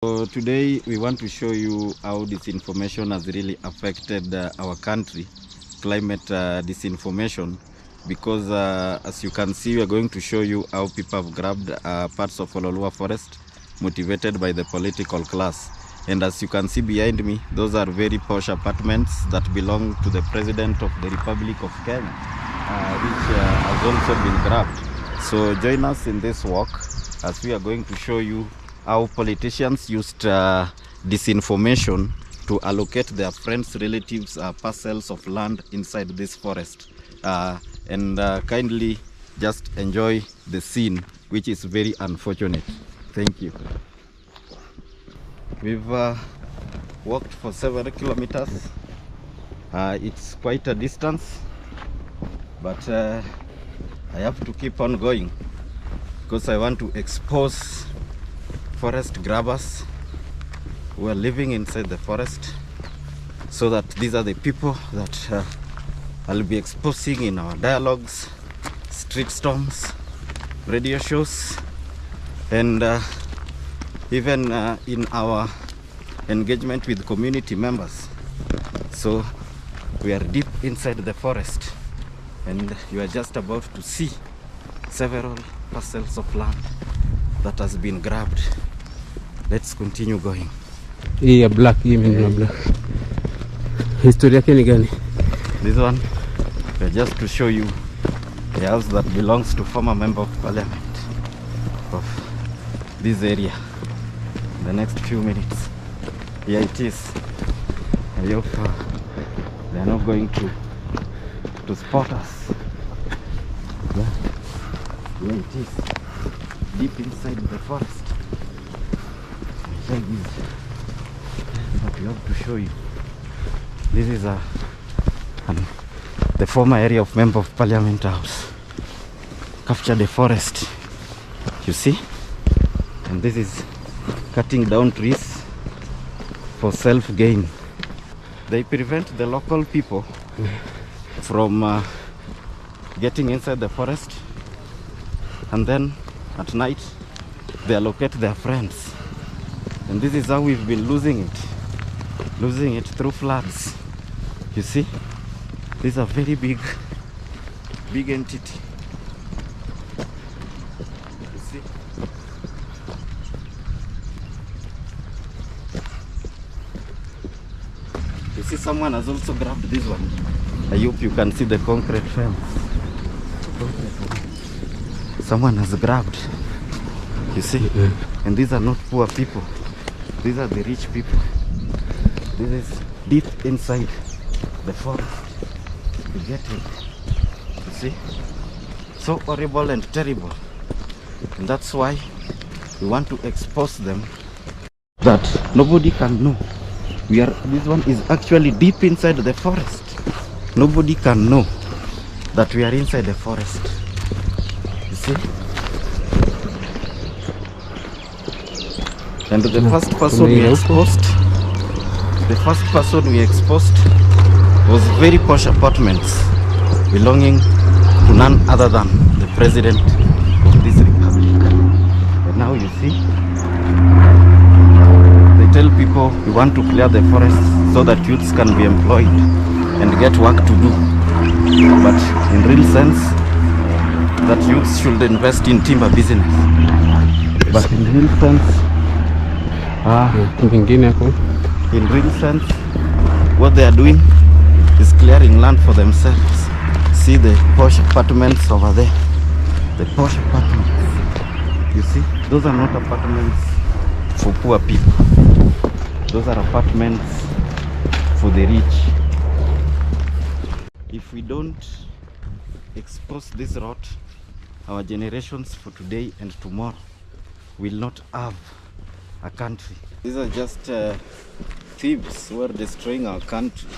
So today we want to show you how disinformation has really affected our country, climate disinformation, because as you can see, we are going to show you how people have grabbed parts of Ololua Forest motivated by the political class. And as you can see behind me, those are very posh apartments that belong to the President of the Republic of Kenya, which has also been grabbed. So join us in this walk as we are going to show you how politicians used disinformation to allocate their friends, relatives, parcels of land inside this forest. Kindly just enjoy the scene, which is very unfortunate. Thank you. We've walked for several kilometers. It's quite a distance, but I have to keep on going because I want to expose forest grabbers who are living inside the forest, so that these are the people that I'll be exposing in our dialogues, street storms, radio shows, and even in our engagement with community members. So we are deep inside the forest, and you are just about to see several parcels of land that has been grabbed. Let's continue going. Hii ya black, hii mimi black. Historia yake ni gani? This one, just to show you the house that belongs to former member of parliament of this area. In the next few minutes, here it is. I hope they are not going to spot us. Yeah. Here it is, deep inside the forest. Like this. But we have to show you. This is the former area of member of parliament house. Capture the forest, you see, and this is cutting down trees for self-gain. They prevent the local people from getting inside the forest, and then at night they allocate their friends. And this is how we've been losing it through floods. You see, these are very big entity. You see, someone has also grabbed this one. I hope you can see the concrete fence. Someone has grabbed. You see, and these are not poor people. These are the rich people. This is deep inside the forest. You get it? You see? So horrible and terrible. And that's why we want to expose them, that nobody can know. This one is actually deep inside the forest. Nobody can know that we are inside the forest. You see? And the first person we exposed was very posh apartments belonging to none other than the president of this republic. And now you see, they tell people we want to clear the forest so that youths can be employed and get work to do. But in real sense, that youths should invest in timber business. But in real sense, in real sense, what they are doing is clearing land for themselves. See the posh apartments over there. The posh apartments. You see, those are not apartments for poor people. Those are apartments for the rich. If we don't expose this rot, our generations for today and tomorrow will not have a country. These are just thieves who are destroying our country.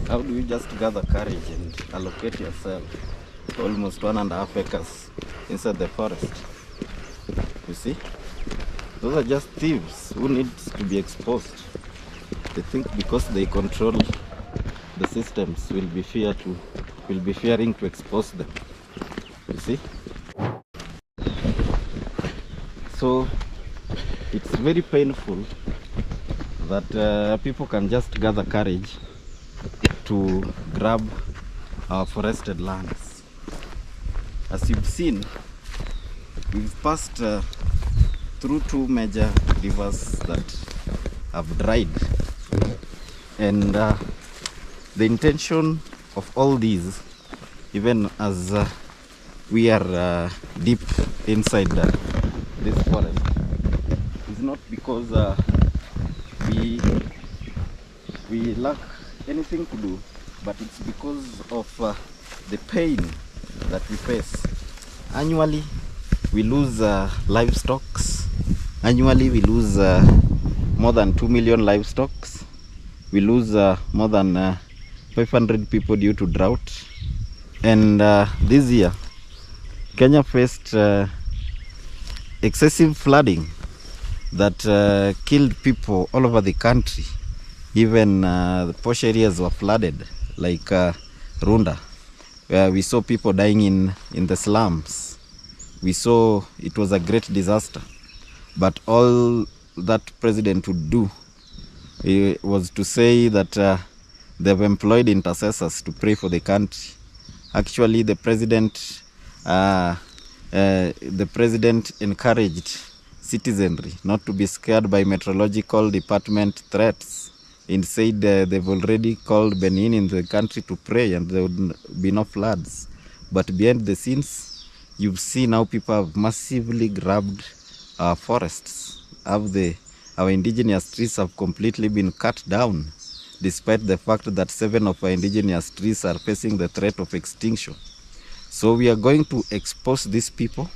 How do you just gather courage and allocate yourself almost 1.5 acres inside the forest? You see, those are just thieves who need to be exposed. They think because they control the systems, will be fearing to expose them. You see, so it's very painful that people can just gather courage to grab our forested lands. As you've seen, we've passed through two major rivers that have dried, and the intention of all these, even as we are deep inside this forest, is not because we lack anything to do, but it's because of the pain that we face. Annually we lose livestock. Annually we lose more than 2 million livestock. We lose more than 500 people due to drought. And this year Kenya faced excessive flooding that killed people all over the country. Even the posh areas were flooded, like Runda, where we saw people dying in the slums. We saw it was a great disaster. But all that president would do was to say that they've employed intercessors to pray for the country. Actually, the president encouraged citizenry not to be scared by meteorological department threats, and said they've already called Benin in the country to pray and there would be no floods. But behind the scenes, you've seen how people have massively grabbed our forests. Our indigenous trees have completely been cut down, despite the fact that 7 of our indigenous trees are facing the threat of extinction. So we are going to expose these people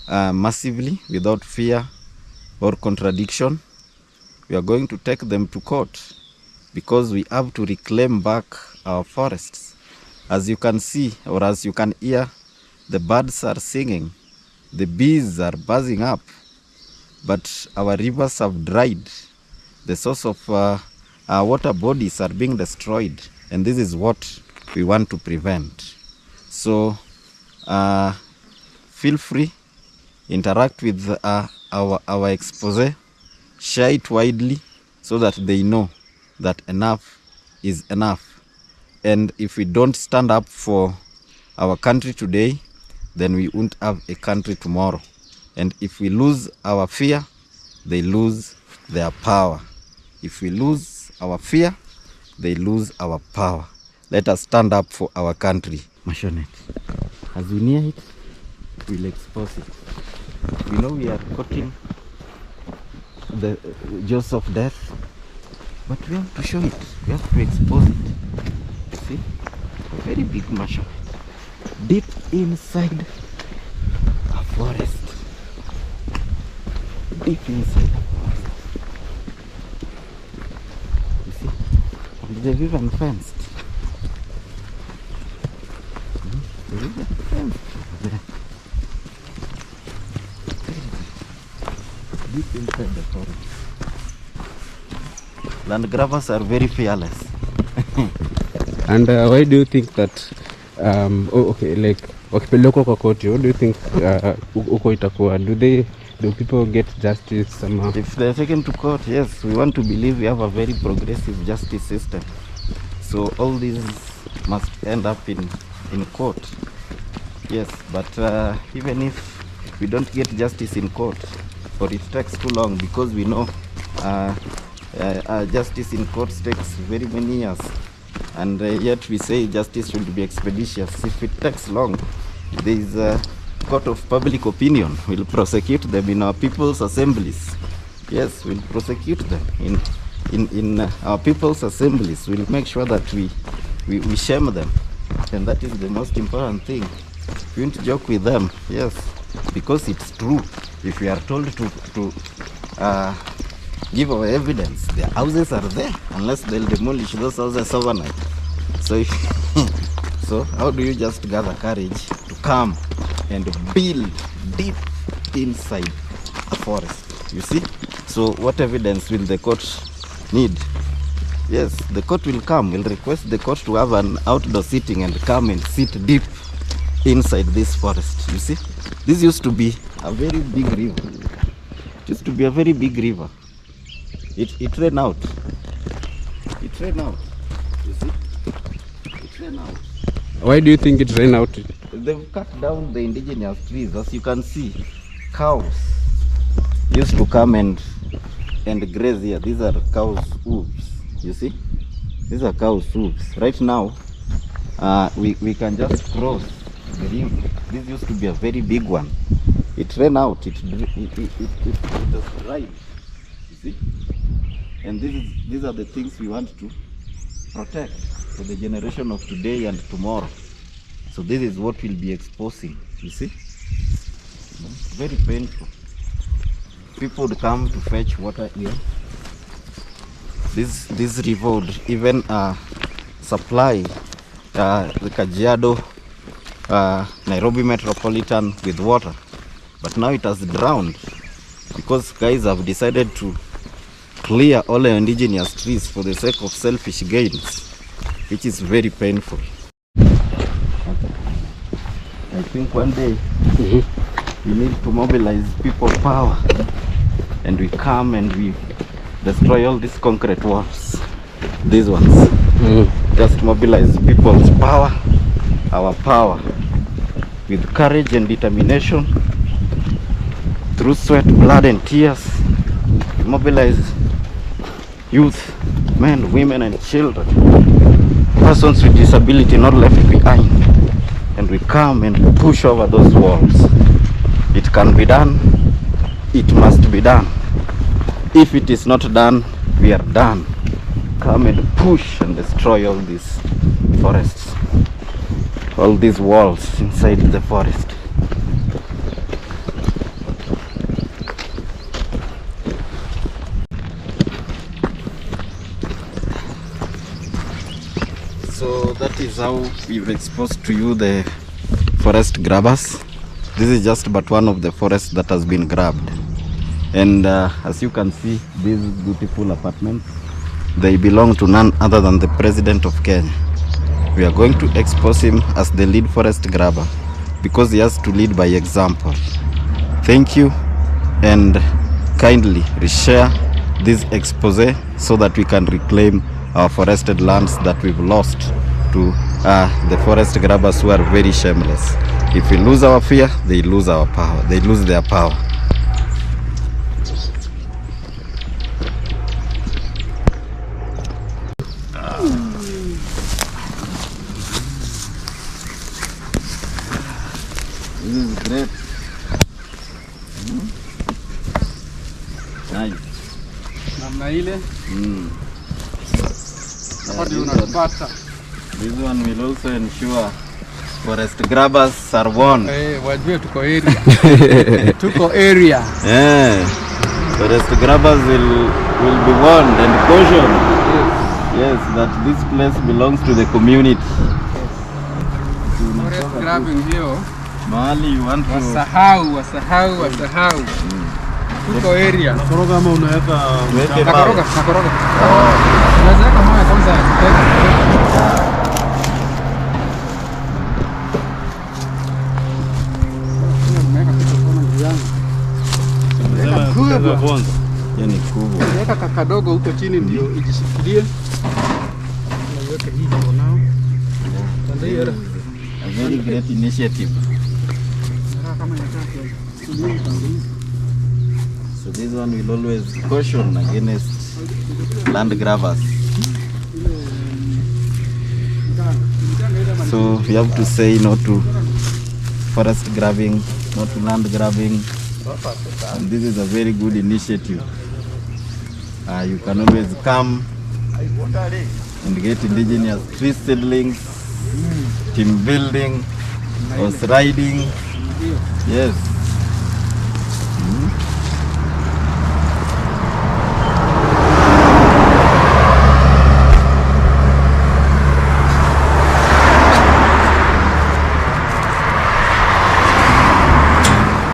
massively, without fear or contradiction. We are going to take them to court because we have to reclaim back our forests. As you can see, or as you can hear, the birds are singing, the bees are buzzing up, but our rivers have dried. The source of our water bodies are being destroyed, and this is what we want to prevent. So feel free, interact with our expose, share it widely so that they know that enough is enough. And if we don't stand up for our country today, then we won't have a country tomorrow. And if we lose our fear, they lose their power. If we lose our fear, they lose our power. Let us stand up for our country. Mashonet, as we near it, we'll expose it. We know we are cutting the jaws of death, but we have to show it. We have to expose it. See, a very big mushroom deep inside a forest. Deep inside a forest. You see, and they've even fenced. They've even fenced over there. Deep inside the forest. Land grabbers are very fearless. And why do you think that like wakipelekwa kwa koti, what do you think uko itakuwa? Do people get justice somehow? If they're taken to court, yes, we want to believe we have a very progressive justice system. So all these must end up in court. Yes, but even if we don't get justice in court, or it takes too long, because we know justice in court takes very many years, and yet we say justice should be expeditious. If it takes long, there is a court of public opinion. We'll prosecute them in our people's assemblies. Yes, we'll prosecute them in our people's assemblies. We'll make sure that we shame them, and that is the most important thing. We won't joke with them. Yes, because it's true. If we are told to give our evidence, their houses are there, unless they'll demolish those houses overnight. So so how do you just gather courage to come and build deep inside a forest? You see? So what evidence will the court need? Yes, the court will come. We'll request the court to have an outdoor sitting and come and sit deep inside this forest. You see, this used to be a very big river, It used to be a very big river. It ran out. It ran out. You see? It ran out. Why do you think it ran out? They've cut down the indigenous trees. As you can see, cows used to come and graze here. These are cows' hooves. You see? These are cows' hooves. Right now, we can just cross the river. This used to be a very big one. It ran out. It has dried. You see? And these are the things we want to protect for the generation of today and tomorrow. So this is what we'll be exposing. You see? Very painful. People would come to fetch water here. This river would even supply the Kajiado, Nairobi Metropolitan with water. But now it has drowned because guys have decided to clear all the indigenous trees for the sake of selfish gains, which is very painful. I think one day we need to mobilize people power, and we come and we destroy all these concrete walls. These ones. Just mobilize people's power, our power, with courage and determination, through sweat, blood and tears. Mobilize youth, men, women and children, persons with disability not left behind, and we come and push over those walls. It can be done. It must be done. If it is not done, we are done. Come and push and destroy all these forests, all these walls inside the forest. So that is how we've exposed to you the forest grabbers. This is just but one of the forests that has been grabbed. And as you can see, these beautiful apartments, they belong to none other than the President of Kenya. We are going to expose him as the lead forest grabber because he has to lead by example. Thank you, and kindly reshare this expose so that we can reclaim our forested lands that we've lost to the forest grabbers who are very shameless. If we lose our fear, they lose our power. They lose their power. This is great. Nice. Namna ile. This one will also ensure forest grabbers are won. Wajue tuko area. Tuko area. Forest grabbers will be warned and cautioned. Yes, that this place belongs to the community. Forest grabbing here. Mahali you want to wasahau. Tuko area. Nakoroga ama unaweka nakoroga. Unaweza kama moja kwanza. Yani kubwa. Weka kakadogo huko chini ndio ijishikilie. Unaweka hii for now. A very great initiative. So this one will always caution against land grabbers. So we have to say no to forest grabbing, no to land grabbing. And this is a very good initiative. You can always come and get indigenous tree seedlings, team building, horse riding. Yes.